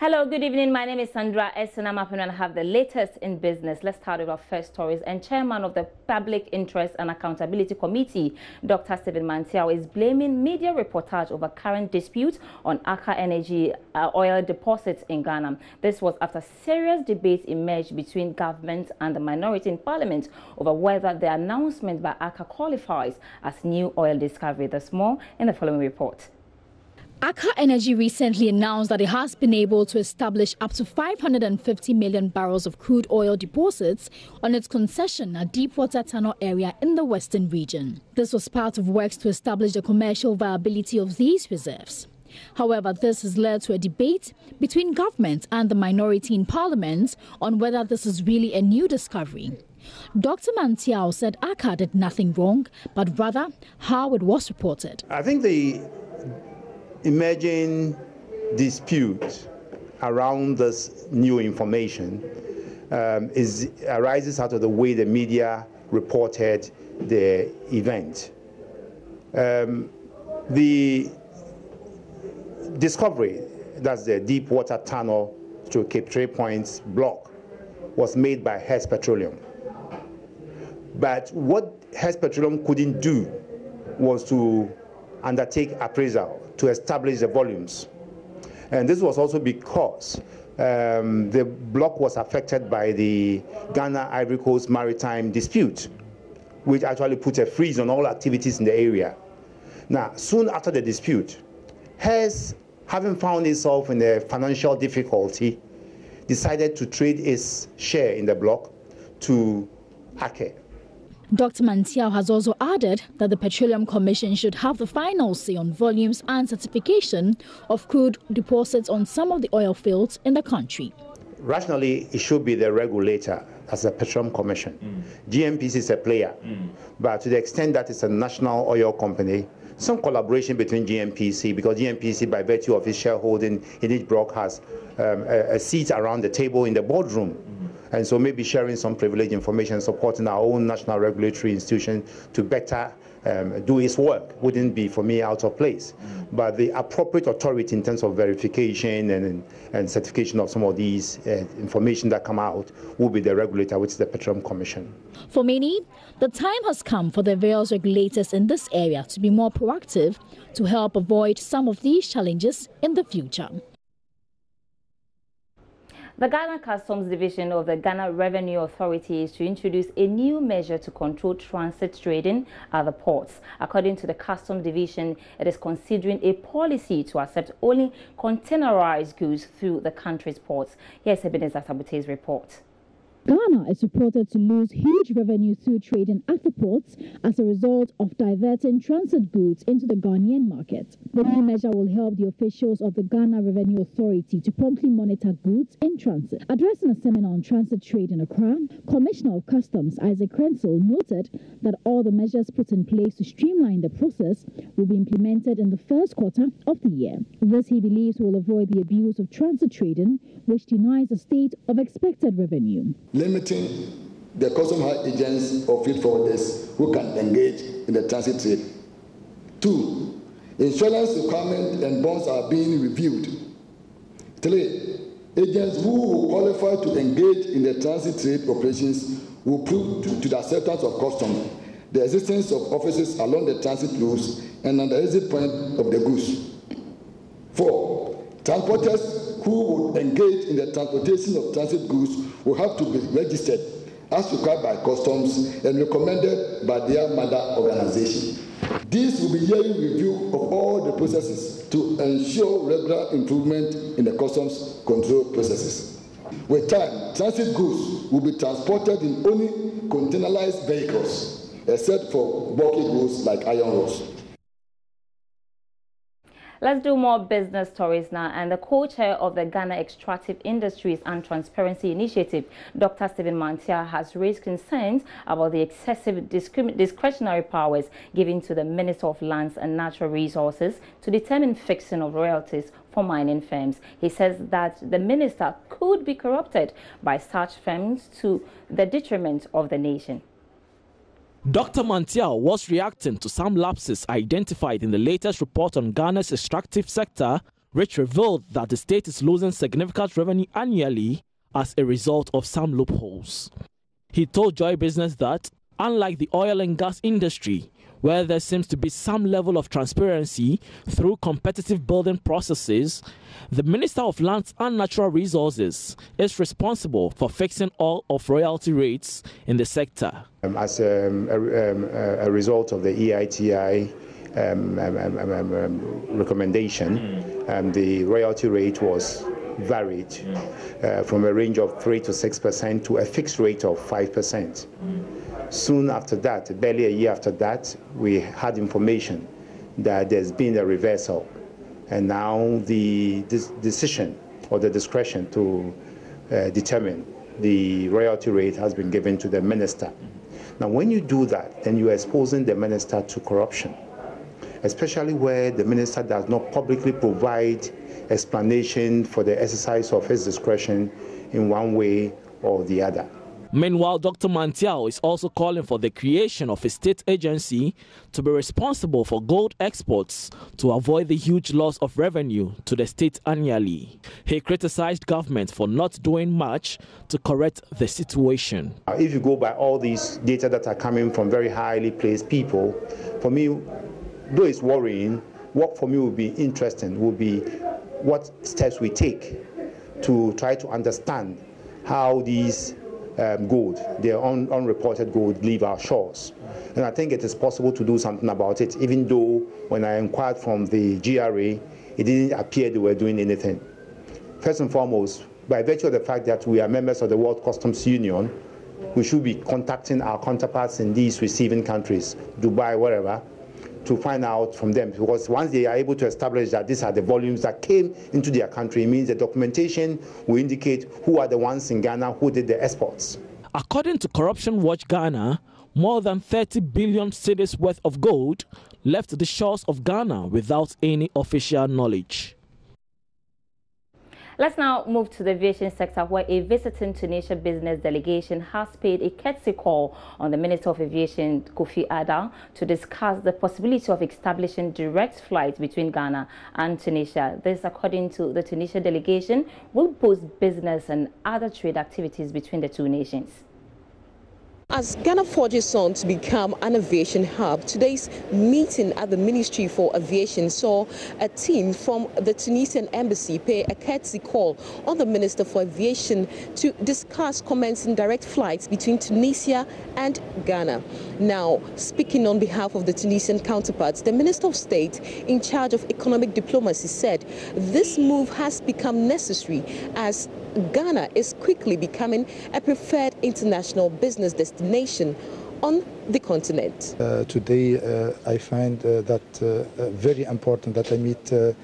Hello, good evening. My name is Sandra S. and I'm up and I have the latest in business. Let's start with our first stories. And Chairman of the Public Interest and Accountability Committee, Dr. Stephen Mantiao, is blaming media reportage over current dispute on Aker Energy oil deposits in Ghana. This was after serious debate emerged between government and the minority in parliament over whether the announcement by Aker qualifies as new oil discovery. There's more in the following report. Aker Energy recently announced that it has been able to establish up to 550 million barrels of crude oil deposits on its concession at Deepwater Tunnel area in the western region. This was part of works to establish the commercial viability of these reserves. However, this has led to a debate between government and the minority in parliament on whether this is really a new discovery. Dr. Mantiao said Aker did nothing wrong, but rather how it was reported. I think the emerging dispute around this new information arises out of the way the media reported the event. The discovery, that's the Deepwater Tunnel to Cape Trade Points block, was made by Hess Petroleum. But what Hess Petroleum couldn't do was to undertake appraisal to establish the volumes. And this was also because the block was affected by the Ghana-Ivory Coast maritime dispute, which actually put a freeze on all activities in the area. Now, soon after the dispute, Hess, having found itself in a financial difficulty, decided to trade its share in the block to Aker. Dr. Mantiao has also added that the Petroleum Commission should have the final say on volumes and certification of crude deposits on some of the oil fields in the country. Rationally, it should be the regulator as the Petroleum Commission. GNPC is a player, but to the extent that it's a national oil company, some collaboration between GNPC, because GNPC, by virtue of its shareholding in each block, has a seat around the table in the boardroom. And so maybe sharing some privileged information, supporting our own national regulatory institution to better do its work wouldn't be, for me, out of place. But the appropriate authority in terms of verification and certification of some of these information that come out will be the regulator, which is the Petroleum Commission. For many, the time has come for the various regulators in this area to be more proactive to help avoid some of these challenges in the future. The Ghana Customs Division of the Ghana Revenue Authority is to introduce a new measure to control transit trading at the ports. According to the Customs Division, it is considering a policy to accept only containerized goods through the country's ports. Here's Ebenezer Sabute's report. Ghana is reported to lose huge revenue through trading at the ports as a result of diverting transit goods into the Ghanaian market. The new measure will help the officials of the Ghana Revenue Authority to promptly monitor goods in transit. Addressing a seminar on transit trade in Accra, Commissioner of Customs Isaac Krenzel noted that all the measures put in place to streamline the process will be implemented in the first quarter of the year. This, he believes, will avoid the abuse of transit trading, which denies the state of expected revenue. Limiting the custom hire agents or freight forwarders who can engage in the transit trade. 2, insurance requirements and bonds are being reviewed. 3, agents who will qualify to engage in the transit trade operations will prove to the acceptance of customs the existence of offices along the transit routes and at the exit point of the goods. 4, transporters who will engage in the transportation of transit goods will have to be registered as required by customs and recommended by their mother organization. This will be yearly review of all the processes to ensure regular improvement in the customs control processes. With time, transit goods will be transported in only containerized vehicles, except for bulky goods like iron rods. Let's do more business stories now. And the co-chair of the Ghana Extractive Industries and Transparency Initiative, Dr. Stephen Mantiao, has raised concerns about the excessive discretionary powers given to the Minister of Lands and Natural Resources to determine fixing of royalties for mining firms. He says that the minister could be corrupted by such firms to the detriment of the nation. Dr. Mantiao was reacting to some lapses identified in the latest report on Ghana's extractive sector which revealed that the state is losing significant revenue annually as a result of some loopholes. He told Joy Business that, unlike the oil and gas industry, where there seems to be some level of transparency through competitive building processes, the Minister of Lands and Natural Resources is responsible for fixing all of royalty rates in the sector. As a result of the EITI recommendation, the royalty rate was varied from a range of 3 to 6% to a fixed rate of 5%. Soon after that, barely a year after that, we had information that there's been a reversal. And now the decision or the discretion to determine the royalty rate has been given to the minister. Now, when you do that, then you're exposing the minister to corruption, especially where the minister does not publicly provide explanation for the exercise of his discretion in one way or the other. Meanwhile, Dr. Mantiao is also calling for the creation of a state agency to be responsible for gold exports to avoid the huge loss of revenue to the state annually. He criticized government for not doing much to correct the situation. If you go by all these data that are coming from very highly placed people, for me, though it's worrying, what for me would be interesting would be what steps we take to try to understand how these gold, their unreported gold, leave our shores. And I think it is possible to do something about it, even though when I inquired from the GRA, it didn't appear they were doing anything. First and foremost, by virtue of the fact that we are members of the World Customs Union, we should be contacting our counterparts in these receiving countries, Dubai, wherever, to find out from them, because once they are able to establish that these are the volumes that came into their country, it means the documentation will indicate who are the ones in Ghana who did the exports. According to Corruption Watch Ghana, more than 30 billion cedis worth of gold left the shores of Ghana without any official knowledge. Let's now move to the aviation sector, where a visiting Tunisia business delegation has paid a courtesy call on the Minister of Aviation, Kofi Adda, to discuss the possibility of establishing direct flights between Ghana and Tunisia. This, according to the Tunisia delegation, will boost business and other trade activities between the two nations. As Ghana forges on to become an aviation hub, today's meeting at the Ministry for Aviation saw a team from the Tunisian embassy pay a courtesy call on the Minister for Aviation to discuss commencing direct flights between Tunisia and Ghana. Now, speaking on behalf of the Tunisian counterparts, the Minister of State in charge of economic diplomacy said this move has become necessary as Ghana is quickly becoming a preferred international business destination on the continent. Today, I find that very important that I meet the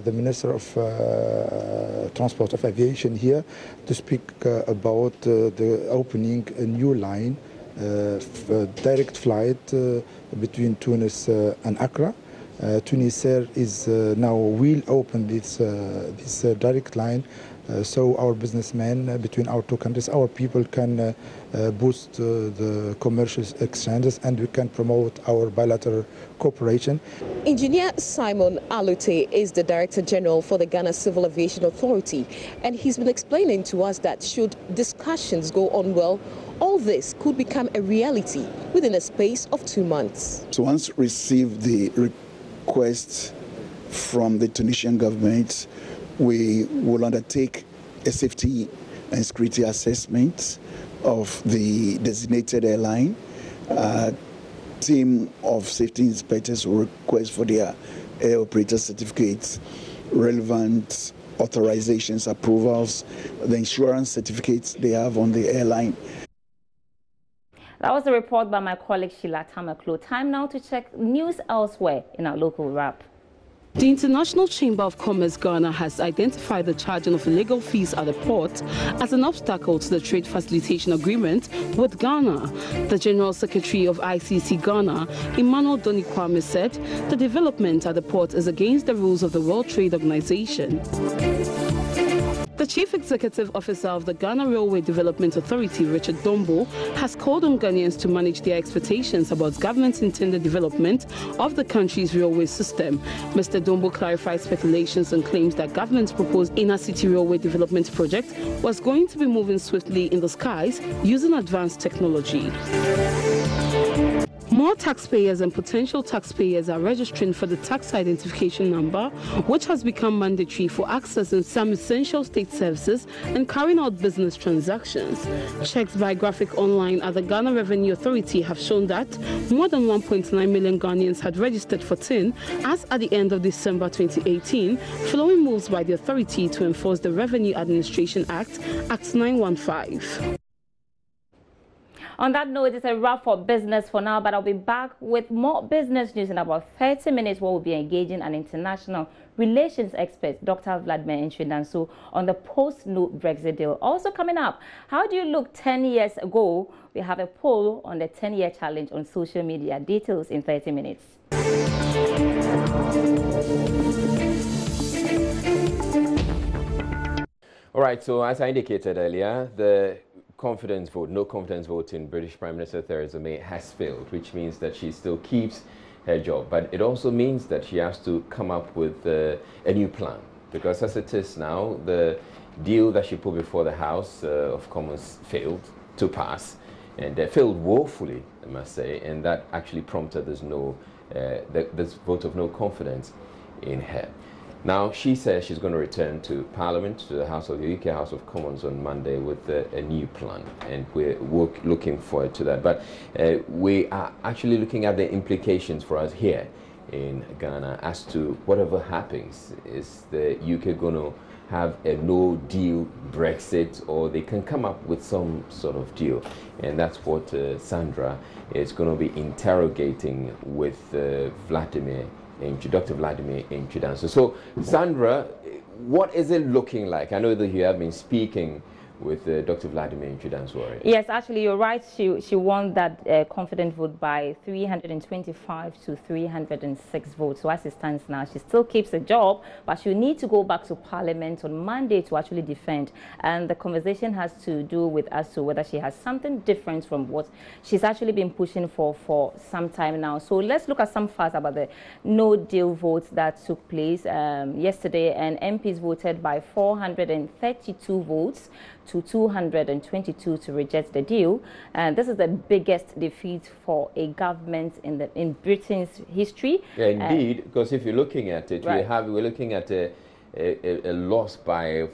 Minister of Transport of Aviation here to speak about the opening a new line, direct flight between Tunis and Accra. Tunisair is now will open this direct line. So our businessmen between our two countries, our people can boost the commercial exchanges and we can promote our bilateral cooperation. Engineer Simon Alute is the Director General for the Ghana Civil Aviation Authority, and he's been explaining to us that should discussions go on well, all this could become a reality within a space of 2 months. So once received the request from the Tunisian government, we will undertake a safety and security assessment of the designated airline. A team of safety inspectors will request for their air operator certificates, relevant authorizations, approvals, the insurance certificates they have on the airline. That was a report by my colleague Sheila Tamaklo. Time now to check news elsewhere in our local wrap. The International Chamber of Commerce Ghana has identified the charging of illegal fees at the port as an obstacle to the trade facilitation agreement with Ghana. The General Secretary of ICC Ghana, Emmanuel Donikwame, said the development at the port is against the rules of the World Trade Organization. The Chief Executive Officer of the Ghana Railway Development Authority, Richard Dombo, has called on Ghanaians to manage their expectations about government's intended development of the country's railway system. Mr. Dombo clarified speculations and claims that government's proposed inner city railway development project was going to be moving swiftly in the skies using advanced technology. More taxpayers and potential taxpayers are registering for the tax identification number, which has become mandatory for accessing some essential state services and carrying out business transactions. Checks by Graphic Online at the Ghana Revenue Authority have shown that more than 1.9 million Ghanaians had registered for TIN as at the end of December 2018, following moves by the authority to enforce the Revenue Administration Act, Act 915. On that note, it's a wrap for business for now, but I'll be back with more business news in about 30 minutes where we'll be engaging an international relations expert, Dr. Vladimir Ntreh-Danso, on the post-no Brexit deal. Also coming up, how do you look 10 years ago? We have a poll on the 10-year challenge on social media. Details in 30 minutes. All right, so as I indicated earlier, the confidence vote, no confidence vote in British Prime Minister Theresa May has failed, which means that she still keeps her job. But it also means that she has to come up with a new plan, because as it is now, the deal that she put before the House of Commons failed to pass, and they failed woefully, I must say, and that actually prompted this vote of no confidence in her. Now, she says she's going to return to Parliament, to the UK House of Commons on Monday with a new plan, and we're looking forward to that. But we are actually looking at the implications for us here in Ghana as to whatever happens. Is the UK going to have a no-deal Brexit, or they can come up with some sort of deal? And that's what Sandra is going to be interrogating with Dr. Vladimir Ntreh-Danso. So, Sandra, what is it looking like? I know that you have been speaking with Dr. Vladimir Ntreh-Danso already. Yes, actually, you're right. She won that confident vote by 325 to 306 votes. So as it stands now, she still keeps the job, but she'll need to go back to Parliament on Monday to actually defend. And the conversation has to do with as to whether she has something different from what she's actually been pushing for some time now. So let's look at some facts about the no-deal votes that took place yesterday. And MPs voted by 432 votes to 222 to reject the deal, and this is the biggest defeat for a government in Britain's history. Yeah, indeed, because if you're looking at it, right, we're looking at a loss by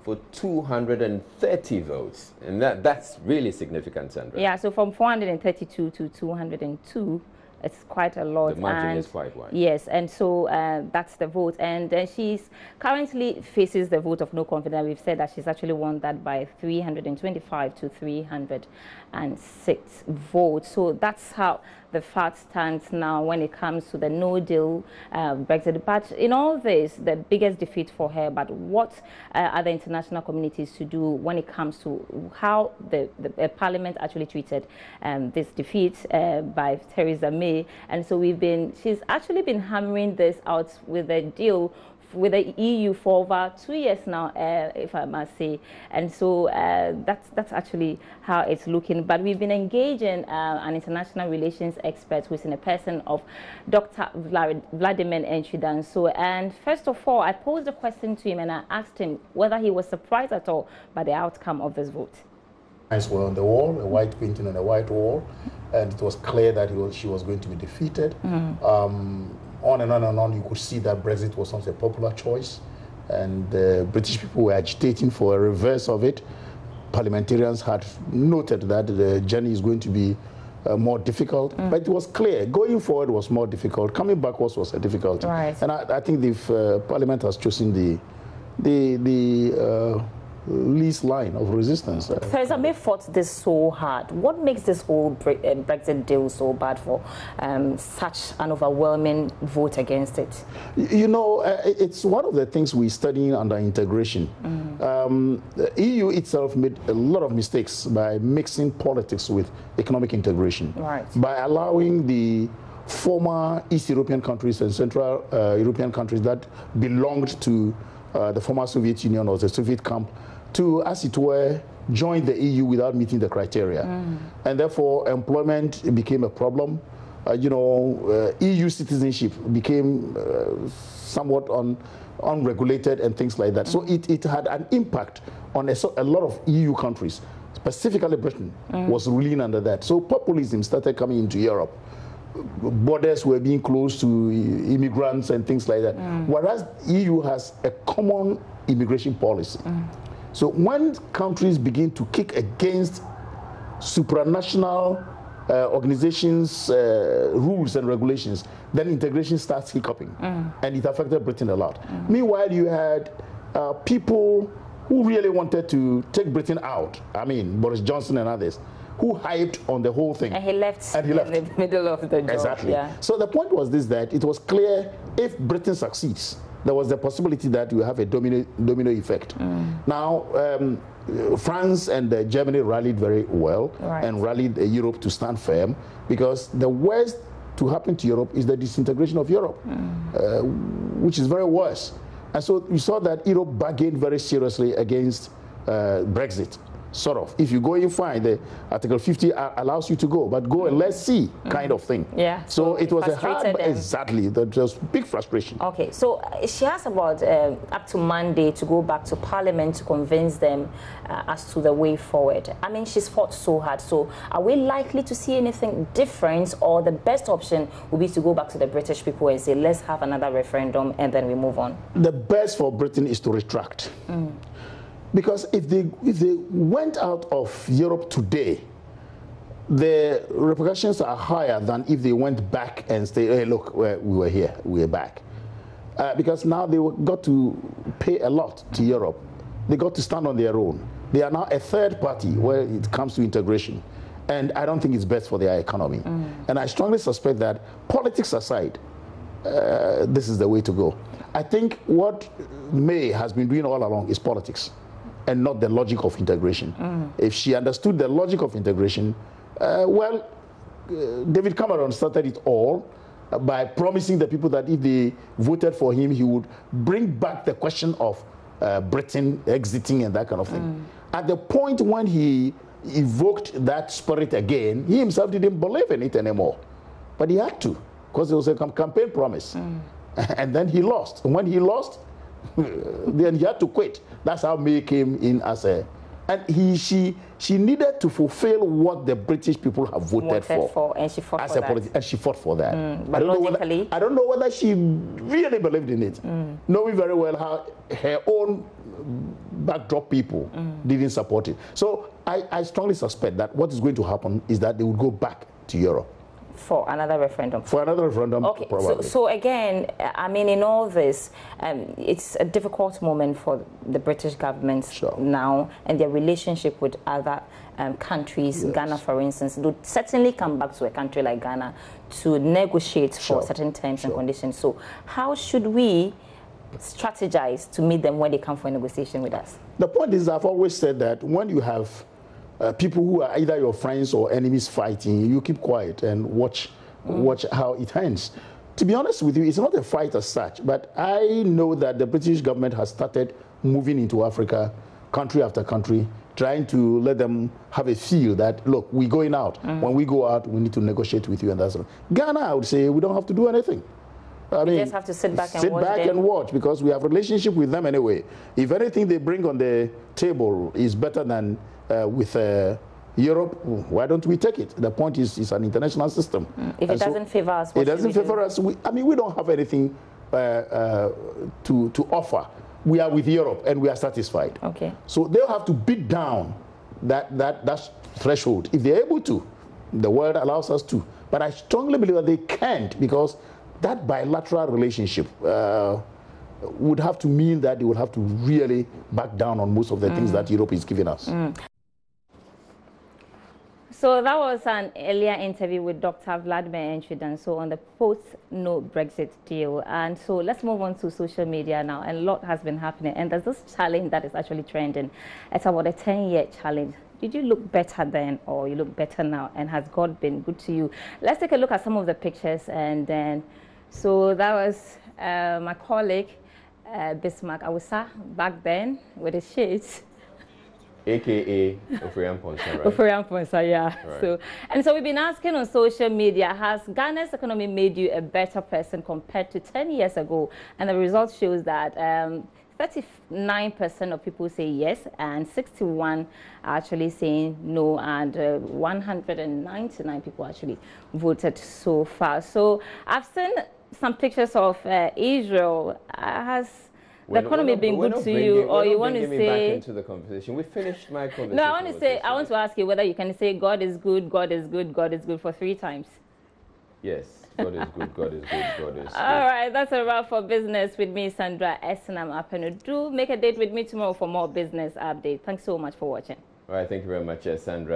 for 230 votes, and that's really significant, Sandra. Yeah, so from 432 to 202. It's quite a lot. The margin is quite wide. Yes, and so that's the vote. And she's currently faces the vote of no confidence. We've said that she's actually won that by 325 to 306 votes. So that's how the fact stands now when it comes to the no-deal Brexit. But in all this, the biggest defeat for her, but what are the international communities to do when it comes to how the Parliament actually treated this defeat by Theresa May? And so she's actually been hammering this out with a deal with the EU for over 2 years now, if I must say. And so that's actually how it's looking. But we've been engaging an international relations expert who's in a person of Dr. Vladimir Ntreh-Danso. And first of all, I posed a question to him and I asked him whether he was surprised at all by the outcome of this vote. Were on the wall, a white painting on a white wall, and it was clear that she was going to be defeated. On and on and on, you could see that Brexit was not a popular choice, and British people were agitating for a reverse of it. Parliamentarians had noted that the journey is going to be more difficult, but it was clear going forward was more difficult. Coming backwards was a difficult, right. And I think the Parliament has chosen the least line of resistance. Theresa May fought this so hard. What makes this whole Brexit deal so bad for such an overwhelming vote against it? You know, it's one of the things we study under integration. The EU itself made a lot of mistakes by mixing politics with economic integration. Right. By allowing the former East European countries and Central European countries that belonged to the former Soviet Union or the Soviet camp to, as it were, join the EU without meeting the criteria. And therefore, employment became a problem. EU citizenship became somewhat unregulated and things like that. So it had an impact on a lot of EU countries. Specifically Britain was ruling under that. So populism started coming into Europe. Borders were being closed to immigrants and things like that. Whereas EU has a common immigration policy. So when countries begin to kick against supranational organizations' rules and regulations, then integration starts hiccuping. And it affected Britain a lot. Meanwhile, you had people who really wanted to take Britain out. I mean, Boris Johnson and others, who hyped on the whole thing. And he left in the middle of the job. Exactly. Yeah. So the point was this, that it was clear if Britain succeeds, there was the possibility that you have a domino effect. Now, France and Germany rallied very well and rallied Europe to stand firm, because the worst to happen to Europe is the disintegration of Europe, which is very worse. And so we saw that Europe bargained very seriously against Brexit. Sort of. If you go in, fine, the Article 50 allows you to go, but go and let's see kind of thing. Yeah. So it was a hard, exactly, there was big frustration. Okay, so she has about up to Monday to go back to Parliament to convince them as to the way forward. I mean, she's fought so hard. So are we likely to see anything different, or the best option would be to go back to the British people and say, let's have another referendum and then we move on? The best for Britain is to retract. Because if they went out of Europe today, the repercussions are higher than if they went back and say, hey, look, we were here, we are back. Because now they got to pay a lot to Europe. They got to stand on their own. They are now a third party where it comes to integration. And I don't think it's best for their economy. And I strongly suspect that, politics aside, this is the way to go. I think what May has been doing all along is politics, and not the logic of integration. If she understood the logic of integration, David Cameron started it all by promising the people that if they voted for him, he would bring back the question of Britain exiting and that kind of thing. At the point when he evoked that spirit again, he himself didn't believe in it anymore. But he had to, because it was a campaign promise. And then he lost. And when he lost, then he had to quit. That's how May came in as a... And she needed to fulfill what the British people have voted for. And she fought for that. And she fought for that. But logically... I don't know whether she really believed in it, knowing very well how her own backdrop people didn't support it. So I strongly suspect that what is going to happen is that they will go back to Europe. For another referendum. For another referendum, okay, probably. So again, I mean, in all this, it's a difficult moment for the British government now, and their relationship with other countries. Ghana, for instance, would certainly come back to a country like Ghana to negotiate for certain terms and conditions. So how should we strategize to meet them when they come for a negotiation with us? The point is, I've always said that when you have people who are either your friends or enemies fighting, you keep quiet and watch how it ends. To be honest with you, it's not a fight as such, but I know that the British government has started moving into Africa, country after country, trying to let them have a feel that, look, we're going out. When we go out, we need to negotiate with you and that's all. Ghana, I would say, we don't have to do anything. I mean, just have to sit back and watch, because we have a relationship with them anyway. If anything they bring on the table is better than with Europe, why don't we take it? The point is, it's an international system. If it doesn't favor us, it doesn't favor us. I mean, we don't have anything to offer. We are with Europe and we are satisfied. Okay. So they'll have to beat down that threshold. If they're able to, the world allows us to. But I strongly believe that they can't, because that bilateral relationship would have to mean that they would have to really back down on most of the things that Europe is giving us. So that was an earlier interview with Dr. Vladimir Antwi-Danso on the post-no Brexit deal. And so let's move on to social media now. And a lot has been happening. And there's this challenge that is actually trending. It's about a 10-year challenge. Did you look better then, or you look better now? And has God been good to you? Let's take a look at some of the pictures. And then, so that was my colleague, Bismarck Awusa back then with his shades. AKA Ofurian Ponsa, right? Ofurian Ponsa, yeah. Right. So we've been asking on social media, has Ghana's economy made you a better person compared to 10 years ago? And the result shows that 39% of people say yes, and 61 are actually saying no, and 199 people actually voted so far. So I've seen some pictures of Israel. Has the economy been good to you, or you want to say? Back into the conversation. We finished my conversation. No, I want to ask you whether you can say God is good, God is good, God is good for 3 times. Yes, God is good, God is good, God is good. All right, that's a wrap for business with me, Sandra Essenam Apenu. Do make a date with me tomorrow for more business updates. Thanks so much for watching. All right, thank you very much, Sandra.